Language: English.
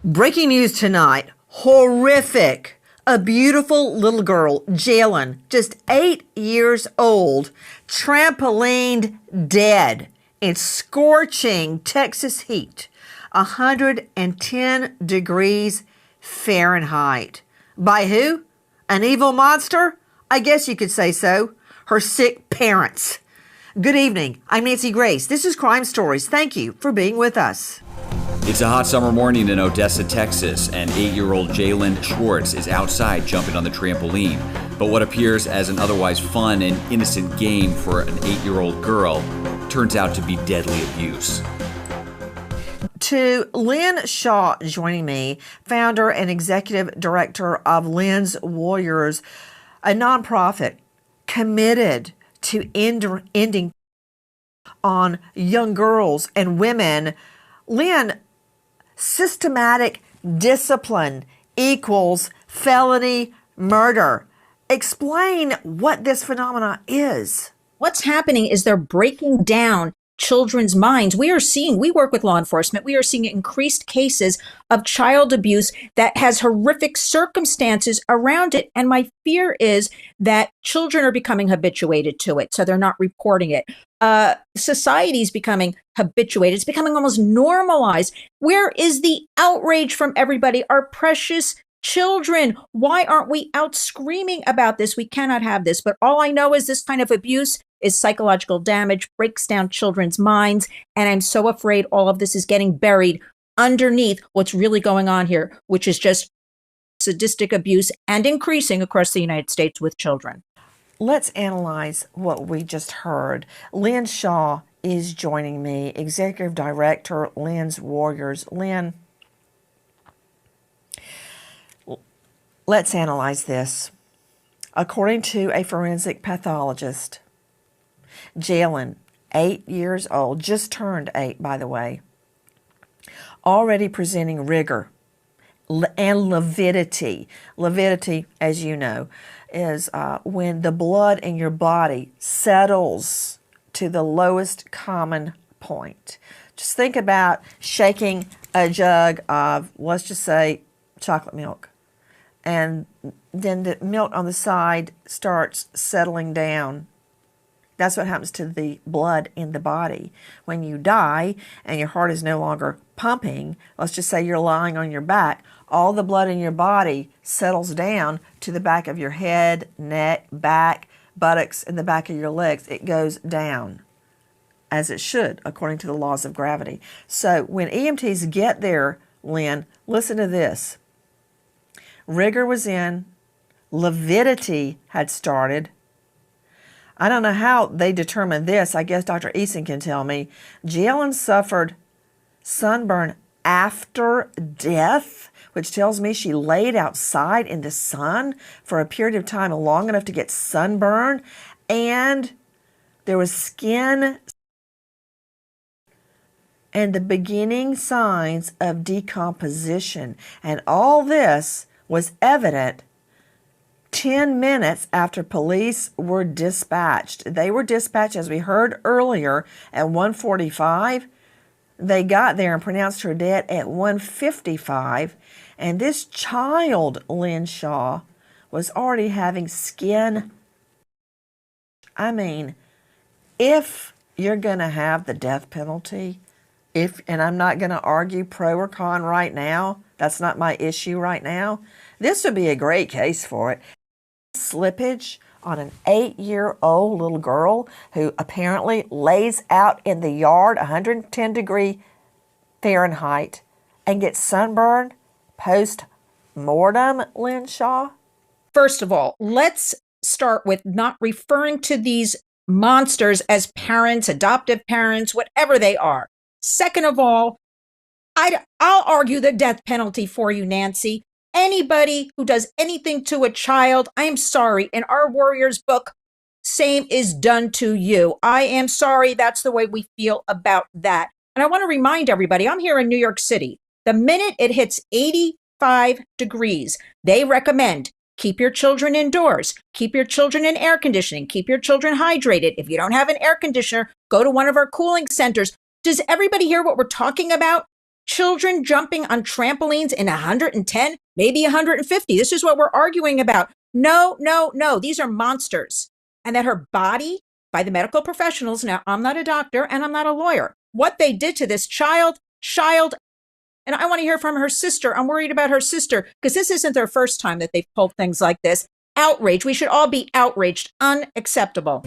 Breaking news tonight. Horrific. A beautiful little girl, Jaylin, just 8 years old, trampolined dead in scorching Texas heat, 110 degrees Fahrenheit. By who? An evil monster? I guess you could say so. Her sick parents. Good evening. I'm Nancy Grace. This is Crime Stories. Thank you for being with us. It's a hot summer morning in Odessa, Texas, and 8-year-old Jaylin Schwartz is outside jumping on the trampoline. But what appears as an otherwise fun and innocent game for an 8-year-old girl turns out to be deadly abuse. To Lynn Shaw joining me, founder and executive director of Lynn's Warriors, a nonprofit committed to ending on young girls and women. Lynn, systematic discipline equals felony murder. Explain what this phenomena is. What's happening is they're breaking down children's minds. We work with law enforcement. We are seeing increased cases of child abuse that has horrific circumstances around it. And my fear is that children are becoming habituated to it, so they're not reporting it. Society's becoming habituated. It's becoming almost normalized. Where is the outrage from everybody? Our precious children. Why aren't we out screaming about this? We cannot have this. But all I know is this kind of abuse is psychological damage, breaks down children's minds. And I'm so afraid all of this is getting buried underneath what's really going on here, which is just sadistic abuse and increasing across the United States with children. Let's analyze what we just heard. Lynn Shaw is joining me, executive director, Lynn's Warriors. Lynn, let's analyze this. According to a forensic pathologist, Jaylin, 8 years old, just turned 8, by the way, already presenting rigor and lividity. Lividity, as you know, is when the blood in your body settles to the lowest common point. Just think about shaking a jug of, let's just say, chocolate milk. And then the milk on the side starts settling down. That's what happens to the blood in the body. When you die and your heart is no longer pumping, let's just say you're lying on your back, all the blood in your body settles down to the back of your head, neck, back, buttocks, and the back of your legs. It goes down, as it should, according to the laws of gravity. So when EMTs get there, Lynn, listen to this. Rigor was in, lividity had started. I don't know how they determined this. I guess Dr. Eason can tell me. Jaylin suffered sunburn after death, which tells me she laid outside in the sun for a period of time long enough to get sunburn, and there was skin and the beginning signs of decomposition. And all this was evident 10 minutes after police were dispatched. They were dispatched, as we heard earlier, at 1:45. They got there and pronounced her dead at 1:55. And this child, Lynn Shaw, was already having skin. I mean, if you're going to have the death penalty, and I'm not going to argue pro or con right now, that's not my issue right now, this would be a great case for it. Slippage on an 8-year-old little girl who apparently lays out in the yard, 110 degree Fahrenheit, and gets sunburned post-mortem, Lynn Shaw? First of all, let's start with not referring to these monsters as parents, adoptive parents, whatever they are. Second of all, I'll argue the death penalty for you, Nancy. Anybody who does anything to a child, I am sorry. In our Warriors book, same is done to you. I am sorry. That's the way we feel about that. And I want to remind everybody, I'm here in New York City. The minute it hits 85 degrees, they recommend keep your children indoors, keep your children in air conditioning, keep your children hydrated. If you don't have an air conditioner, go to one of our cooling centers. Does everybody hear what we're talking about? Children jumping on trampolines in 110, maybe 150. This is what we're arguing about. No, no, no. These are monsters. And that her body, by the medical professionals, now I'm not a doctor and I'm not a lawyer, what they did to this child, and I want to hear from her sister. I'm worried about her sister because this isn't their first time that they've pulled things like this. Outrage. We should all be outraged. Unacceptable.